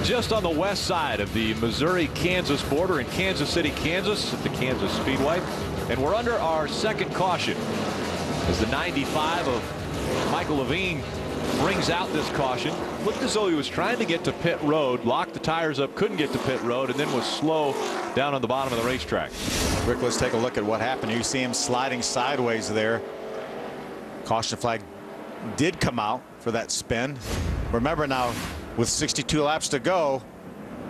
just on the west side of the Missouri-Kansas border in Kansas City, Kansas at the Kansas Speedway. And we're under our second caution as the 95 of Michael Levine brings out this caution. Looked as though he was trying to get to pit road, locked the tires up, couldn't get to pit road, and then was slow down on the bottom of the racetrack. Rick, let's take a look at what happened. You see him sliding sideways there. Caution flag did come out for that spin. Remember now, with 62 laps to go,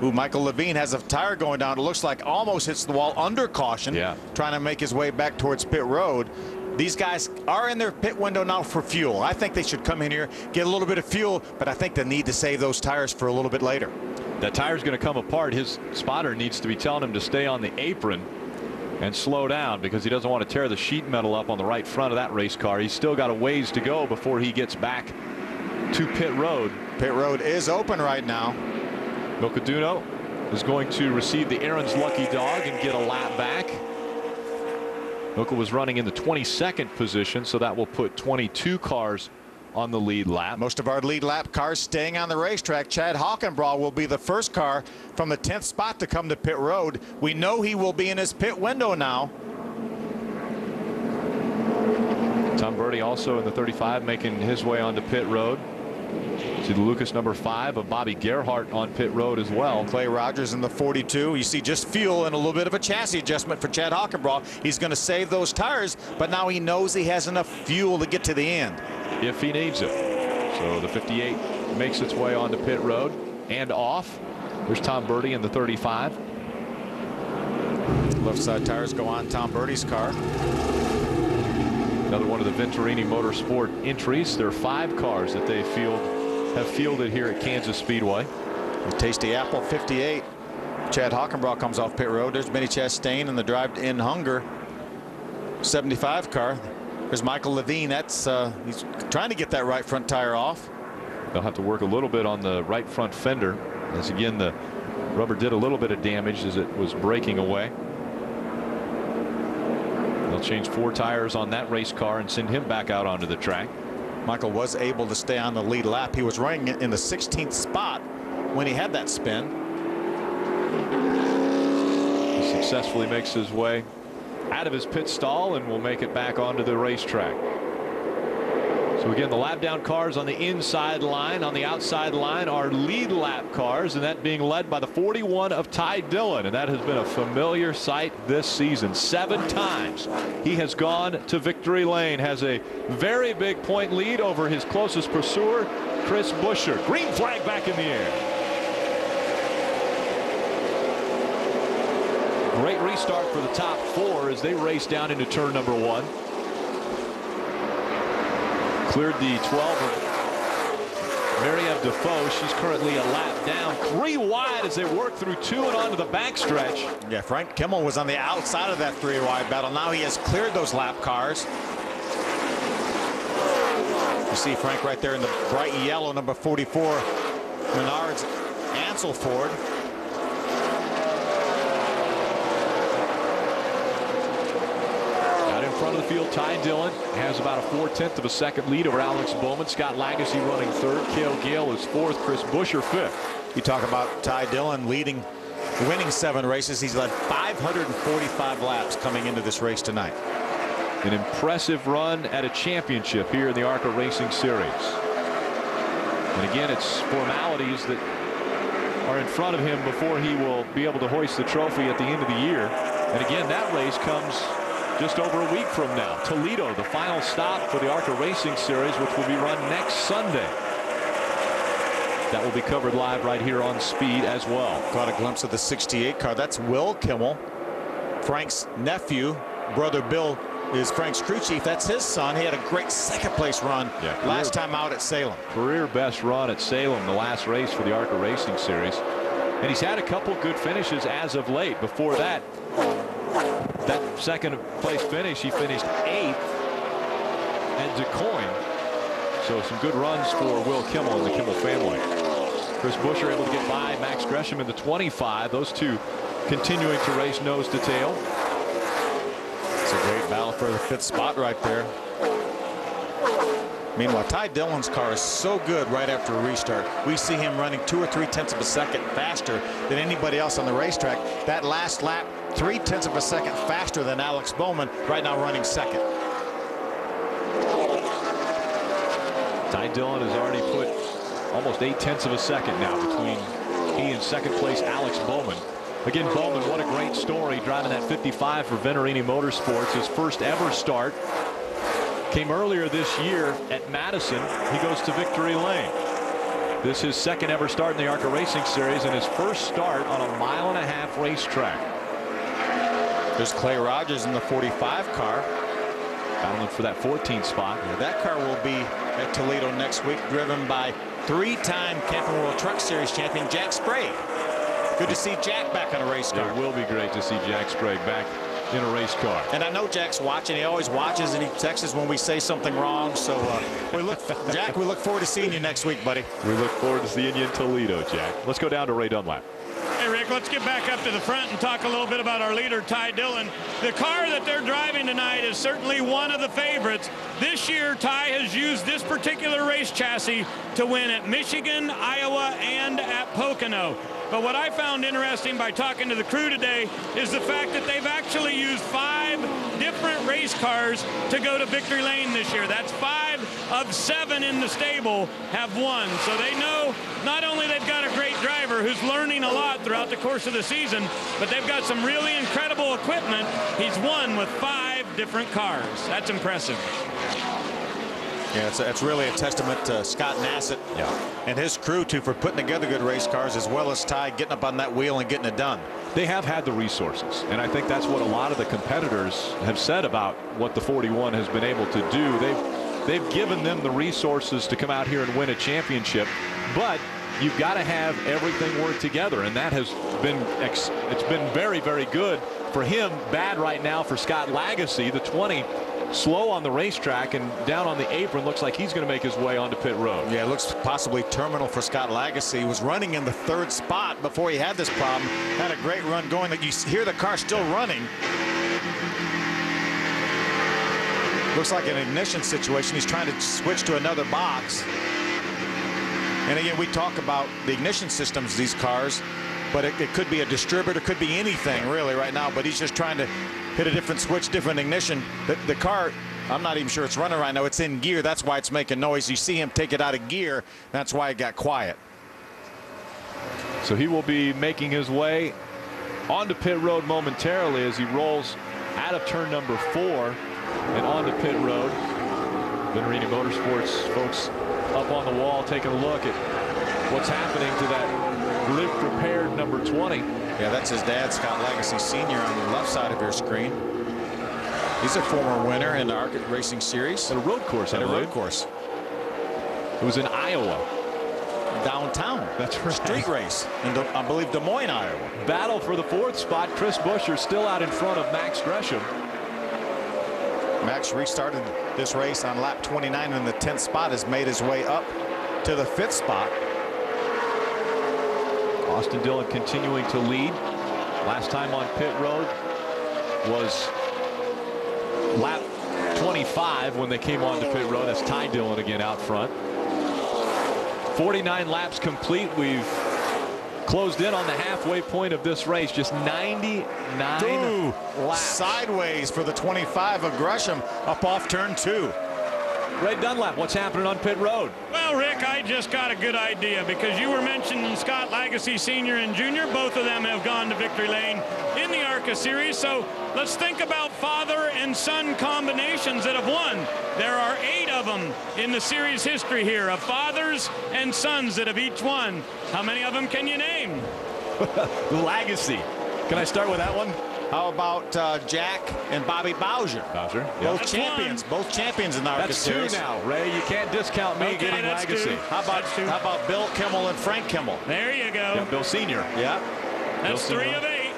Michael Levine has a tire going down. It looks like almost hits the wall under caution, trying to make his way back towards pit road. These guys are in their pit window now for fuel. I think they should come in here, get a little bit of fuel, but I think they need to save those tires for a little bit later. That tire's going to come apart. His spotter needs to be telling him to stay on the apron and slow down because he doesn't want to tear the sheet metal up on the right front of that race car. He's still got a ways to go before he gets back to pit road. Pit road is open right now. Milcaduno is going to receive the Aaron's lucky dog and get a lap back. Milka was running in the 22nd position, so that will put 22 cars on the lead lap. Most of our lead lap cars staying on the racetrack. Chad Hockenbraugh will be the first car from the 10th spot to come to pit road. We know he will be in his pit window now. Tom Birdie also in the 35 making his way onto pit road. See the Lucas number 5 of Bobby Gerhart on pit road as well. Clay Rogers in the 42. You see just fuel and a little bit of a chassis adjustment for Chad Hockenbraugh. He's going to save those tires, but now he knows he has enough fuel to get to the end if he needs it. So the 58 makes its way onto pit road and off. There's Tom Birdie in the 35. Left side tires go on Tom Birdie's car. Another one of the Venturini Motorsport entries. There are 5 cars that they have fielded here at Kansas Speedway. The Tasty Apple 58. Chad Hockenbraugh comes off pit road. There's Benny Chastain in the drive-in Hunger 75 car. There's Michael Levine. That's he's trying to get that right front tire off. They'll have to work a little bit on the right front fender, as again the rubber did a little bit of damage as it was breaking away. They'll change 4 tires on that race car and send him back out onto the track. Michael was able to stay on the lead lap. He was running in the 16th spot when he had that spin. He successfully makes his way out of his pit stall and will make it back onto the racetrack. So again, the lap down cars on the inside line. On the outside line are lead lap cars, and that being led by the 41 of Ty Dillon, and that has been a familiar sight this season. 7 times he has gone to victory lane, has a very big point lead over his closest pursuer, Chris Buescher. Green flag back in the air. Great restart for the top 4 as they race down into turn number 1. Cleared the 12 of Marianne Defoe. She's currently a lap down. 3 wide as they work through 2 and onto the backstretch. Yeah, Frank Kimmel was on the outside of that 3 wide battle. Now he has cleared those lap cars. You see Frank right there in the bright yellow, number 44, Menards Ansel Ford. Front of the field, Ty Dillon has about a 4/10 of a second lead over Alex Bowman. Scott Lagasse running 3rd. Cale Gale is 4th. Chris Buescher 5th. You talk about Ty Dillon winning 7 races. He's led 545 laps coming into this race tonight. An impressive run at a championship here in the ARCA Racing Series. And again, it's formalities that are in front of him before he will be able to hoist the trophy at the end of the year. And again, that race comes just over a week from now. Toledo, the final stop for the ARCA Racing Series, which will be run next Sunday. That will be covered live right here on Speed as well. Caught a glimpse of the 68 car. That's Will Kimmel, Frank's nephew. Brother Bill is Frank's crew chief. That's his son. He had a great 2nd place run last time out at Salem. Career best run at Salem, the last race for the ARCA Racing Series. And he's had a couple good finishes as of late. Before that 2nd place finish, he finished 8th at DuQuoin. So some good runs for Will Kimmel and the Kimmel family. Chris Buescher able to get by Max Gresham in the 25. Those 2 continuing to race nose to tail. It's a great battle for the 5th spot right there. Meanwhile, Ty Dillon's car is so good right after a restart. We see him running 2 or 3 tenths of a second faster than anybody else on the racetrack. That last lap, 3 tenths of a second faster than Alex Bowman, right now running second. Ty Dillon has already put almost 8 tenths of a second now between he and second place Alex Bowman. Again, Bowman, what a great story, driving that 55 for Venturini Motorsports. His first ever start came earlier this year at Madison. He goes to Victory Lane. This is his second ever start in the ARCA Racing Series and his first start on a 1.5-mile racetrack. There's Clay Rogers in the 45 car. Battling for that 14th spot. Yeah, that car will be at Toledo next week, driven by 3-time Camping World Truck Series champion Jack Sprague. Good to see Jack back on a race car. It will be great to see Jack Sprague back in a race car. And I know Jack's watching. He always watches and he texts us when we say something wrong. So Jack, we look forward to seeing you next week, buddy. We look forward to seeing you in Toledo, Jack. Let's go down to Ray Dunlap. Hey, Rick, let's get back up to the front and talk a little bit about our leader, Ty Dillon. The car that they're driving tonight is certainly one of the favorites. This year, Ty has used this particular race chassis to win at Michigan, Iowa, and at Pocono. But what I found interesting by talking to the crew today is the fact that they've actually used 5 different race cars to go to Victory Lane this year. That's 5 of 7 in the stable have won. So they know not only they've got a great driver who's learning a lot throughout the course of the season, but they've got some really incredible equipment. He's won with 5 different cars. That's impressive. Yeah, it's really a testament to Scott Nassett and his crew too for putting together good race cars, as well as Ty getting up on that wheel and getting it done. They have had the resources, and I think that's what a lot of the competitors have said about what the 41 has been able to do. They've given them the resources to come out here and win a championship, but you've got to have everything work together, and that has been it's been very, very good for him. Bad right now for Scott Lagasse, the 20. Slow on the racetrack and down on the apron. Looks like he's going to make his way onto pit road. Yeah, it looks possibly terminal for Scott Lagasse. He was running in the 3rd spot before he had this problem. Had a great run going. That you hear the car still running. Looks like an ignition situation. He's trying to switch to another box. And again, we talk about the ignition systems of these cars, but it could be a distributor, could be anything really right now. But he's just trying to hit a different switch, different ignition. The car, I'm not even sure it's running right now. It's in gear. That's why it's making noise. You see him take it out of gear. That's why it got quiet. So he will be making his way onto pit road momentarily as he rolls out of turn number 4 and onto pit road. Venturini Motorsports folks up on the wall taking a look at what's happening to that lift repaired number 20. Yeah, that's his dad, Scott Lagasse Sr. on the left side of your screen. He's a former winner in the ARCA Racing Series. At a road course, At a road course. It was in Iowa. Downtown. That's right. Street race in, I believe, Des Moines, Iowa. Battle for the 4th spot. Chris Buescher still out in front of Max Gresham. Max restarted this race on lap 29 in the 10th spot, has made his way up to the 5th spot. Austin Dillon continuing to lead. Last time on pit road was lap 25 when they came on to pit road. That's Ty Dillon again out front. 49 laps complete. We've closed in on the halfway point of this race. Just 99 laps. Sideways for the 25 of Gresham up off turn 2. Ray Dunlap, what's happening on pit road? Well, Rick, I just got a good idea because you were mentioning Scott Lagasse Sr. and Jr. Both of them have gone to Victory Lane in the ARCA series. So let's think about father and son combinations that have won. There are 8 of them in the series history here of fathers and sons that have each won. How many of them can you name? Lagasse. Can I start with that one? How about Jack and Bobby Bowser? Bowser, both champions in the ARCA series. That's 2 now, Ray. You can't discount me getting Lagasse. How about Bill Kimmel and Frank Kimmel? There you go. Yeah, Bill Sr. Yeah. That's 3 of 8.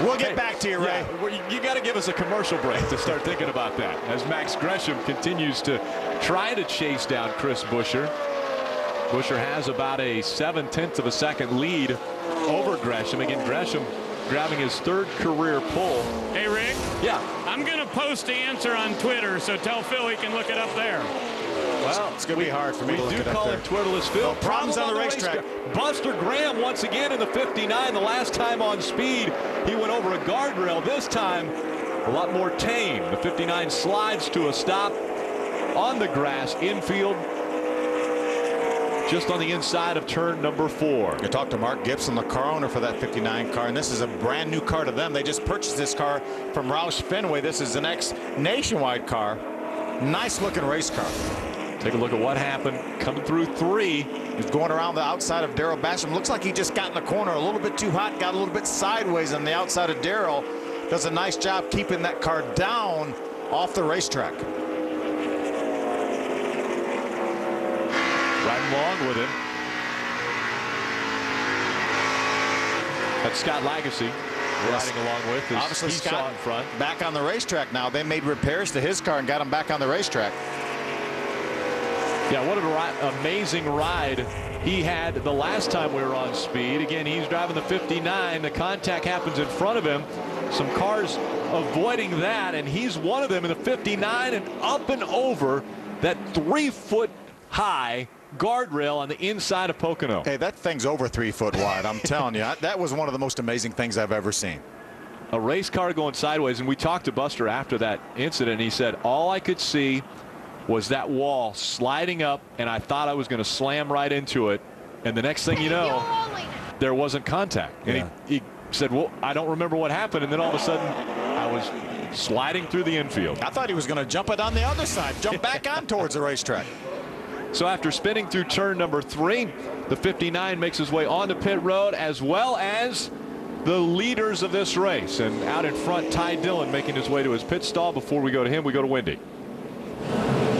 We'll get back to you, Ray. Yeah, you got to give us a commercial break to start thinking about that as Max Gresham continues to try to chase down Chris Buescher. Buescher has about a 7/10 of a second lead over Gresham. Again, Gresham grabbing his 3rd career pole. Hey, Rick. Yeah. I'm going to post the answer on Twitter, so tell Phil he can look it up there. Well, it's going to be hard for me to look We at do up call there. it Twirtless Field. No problems on the racetrack. Buster Graham once again in the 59. The last time on speed, he went over a guardrail. This time, a lot more tame. The 59 slides to a stop on the grass infield, just on the inside of turn number 4. I talked to Mark Gibson, the car owner for that 59 car, and this is a brand new car to them. They just purchased this car from Roush Fenway. This is an ex-Nationwide car. Nice looking race car. Take a look at what happened coming through 3. He's going around the outside of Darrell Basham. Looks like he just got in the corner a little bit too hot, got a little bit sideways on the outside of Darrell. Does a nice job keeping that car down off the racetrack. Riding along with him. That's Scott Lagasse riding along with his obviously Scott in front. Back on the racetrack now. They made repairs to his car and got him back on the racetrack. Yeah, what an amazing ride he had the last time we were on speed. Again, he's driving the 59. The contact happens in front of him. Some cars avoiding that, and he's one of them in the 59 and up and over that 3-foot high guardrail on the inside of Pocono. Hey, that thing's over 3 foot wide. I'm telling you, that was one of the most amazing things I've ever seen. A race car going sideways, and we talked to Buster after that incident, and he said, all I could see was that wall sliding up, and I thought I was going to slam right into it, and the next thing you know, there wasn't contact. And he said, well, I don't remember what happened, and then all of a sudden I was sliding through the infield. I thought he was going to jump it on the other side, jump back on towards the racetrack. So after spinning through turn number 3, the 59 makes his way onto pit road, as well as the leaders of this race. And out in front, Ty Dillon making his way to his pit stall. Before we go to him, we go to Wendy.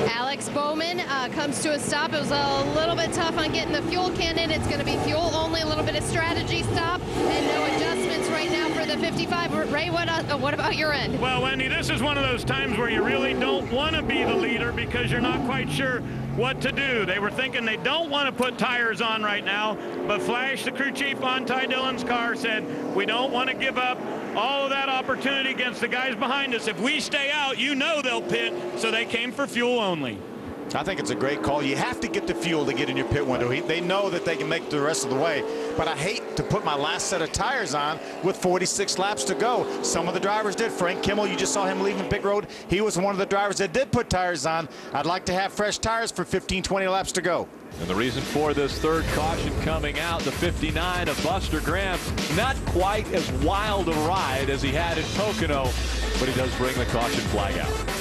Alex Bowman comes to a stop. It was a little bit tough on getting the fuel can in. It's going to be fuel only, a little bit of strategy stop, and no adjustments right now for the 55. Ray, what about your end? Well, Wendy, this is one of those times where you really don't want to be the leader because you're not quite sure what to do. They were thinking they don't want to put tires on right now, but Flash, the crew chief on Ty Dillon's car, said we don't want to give up all of that opportunity against the guys behind us. If we stay out, you know they'll pit, so they came for fuel only. I think it's a great call. You have to get the fuel to get in your pit window. They know that they can make the rest of the way, but I hate to put my last set of tires on with 46 laps to go. Some of the drivers did. Frank Kimmel, you just saw him leaving pit road. He was one of the drivers that did put tires on. I'd like to have fresh tires for 15, 20 laps to go. And the reason for this third caution coming out, the 59 of Buster Graham, not quite as wild a ride as he had in Pocono, but he does bring the caution flag out.